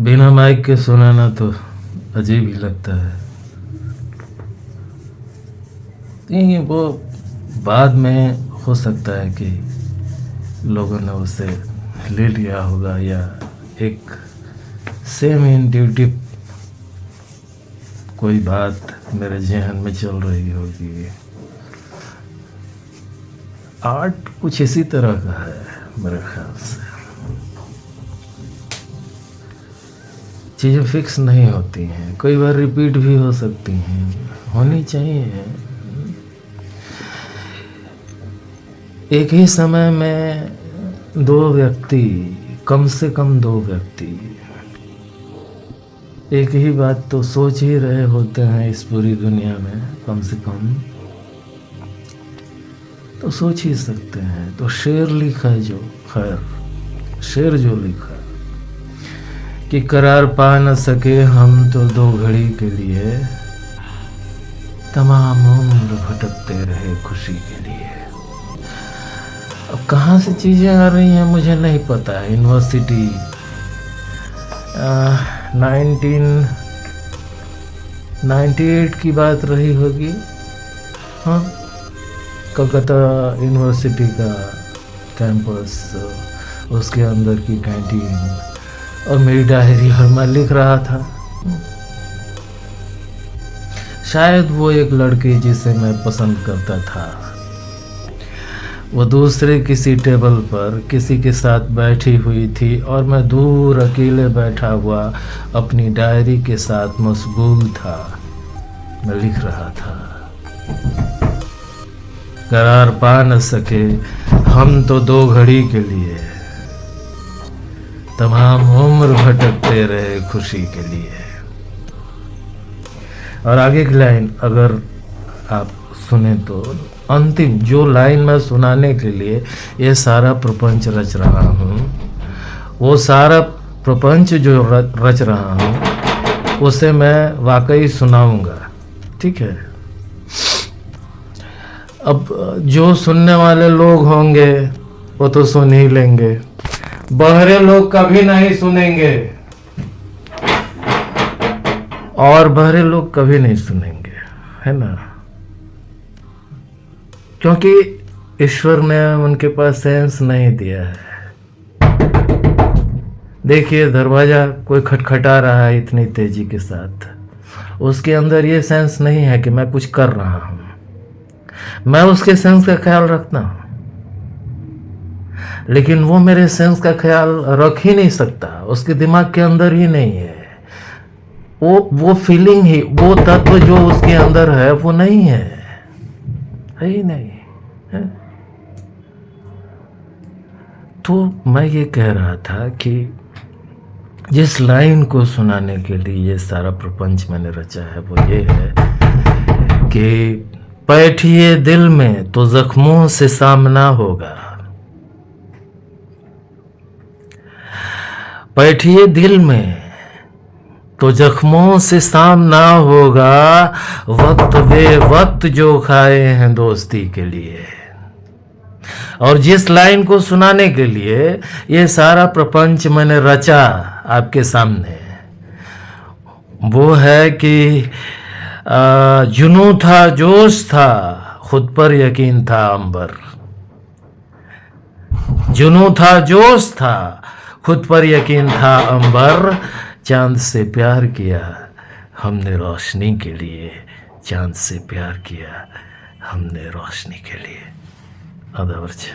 बिना माइक के सुनाना तो अजीब ही लगता है। नहीं, वो बाद में हो सकता है कि लोगों ने उसे ले लिया होगा, या एक सेम इंट्यूटिव कोई बात मेरे जहन में चल रही होगी। आर्ट कुछ इसी तरह का है मेरे ख्याल से। चीज़ें फिक्स नहीं होती हैं, कई बार रिपीट भी हो सकती हैं, होनी चाहिए। एक ही समय में दो व्यक्ति, कम से कम दो व्यक्ति एक ही बात तो सोच ही रहे होते हैं इस पूरी दुनिया में, कम से कम तो सोच ही सकते हैं। तो शेर लिखा है, जो खैर शेर जो लिखा कि करार पा न सके हम तो दो घड़ी के लिए, तमाम उम्र भटकते रहे खुशी के लिए। अब कहाँ से चीज़ें आ रही हैं मुझे नहीं पता है। यूनिवर्सिटी 1998 की बात रही होगी। हाँ, कलकत्ता यूनिवर्सिटी का कैंपस, उसके अंदर की कैंटीन, और मेरी डायरी और मैं लिख रहा था। शायद वो एक लड़की जिसे मैं पसंद करता था, वो दूसरे किसी टेबल पर किसी के साथ बैठी हुई थी, और मैं दूर अकेले बैठा हुआ अपनी डायरी के साथ मशगूल था। मैं लिख रहा था, करार पा न सके हम तो दो घड़ी के लिए, तमाम उम्र भटकते रहे खुशी के लिए। और आगे की लाइन अगर आप सुने तो, अंतिम जो लाइन मैं सुनाने के लिए ये सारा प्रपंच रच रहा हूँ, वो सारा प्रपंच जो रच रहा हूँ उसे मैं वाकई सुनाऊंगा, ठीक है। अब जो सुनने वाले लोग होंगे वो तो सुन ही लेंगे, बहरे लोग कभी नहीं सुनेंगे, और बहरे लोग कभी नहीं सुनेंगे, है ना, क्योंकि ईश्वर ने उनके पास सेंस नहीं दिया है। देखिए, दरवाज़ा कोई खटखटा रहा है इतनी तेजी के साथ, उसके अंदर ये सेंस नहीं है कि मैं कुछ कर रहा हूँ। मैं उसके सेंस का ख्याल रखता हूँ, लेकिन वो मेरे सेंस का ख्याल रख ही नहीं सकता, उसके दिमाग के अंदर ही नहीं है। वो फीलिंग ही, वो तत्व जो उसके अंदर है वो नहीं है ही नहीं है। तो मैं ये कह रहा था कि जिस लाइन को सुनाने के लिए ये सारा प्रपंच मैंने रचा है वो ये है कि बैठिए दिल में तो जख्मों से सामना होगा, बैठिए दिल में तो जख्मों से सामना होगा, वक्त वे वक्त जो खाए हैं दोस्ती के लिए। और जिस लाइन को सुनाने के लिए ये सारा प्रपंच मैंने रचा आपके सामने, वो है कि जुनून था, जोश था, खुद पर यकीन था अंबर। जुनून था, जोश था, खुद पर यकीन था अंबर। चांद से प्यार किया हमने रोशनी के लिए, चांद से प्यार किया हमने रोशनी के लिए। आदावर्ज।